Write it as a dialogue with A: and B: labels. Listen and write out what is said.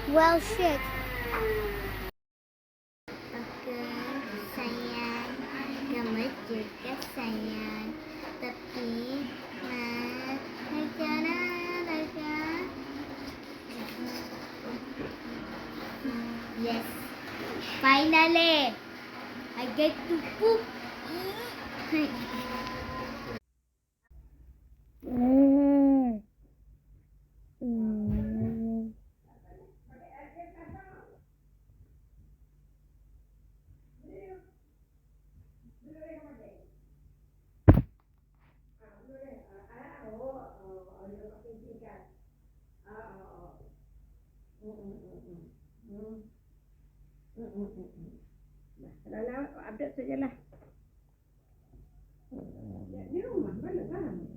A: Well, shit. Oke, sayang, kamu juga sayang. Tapi, yes, finally, I get to poop.
B: Nah, update sajalah. Di rumah balik kan?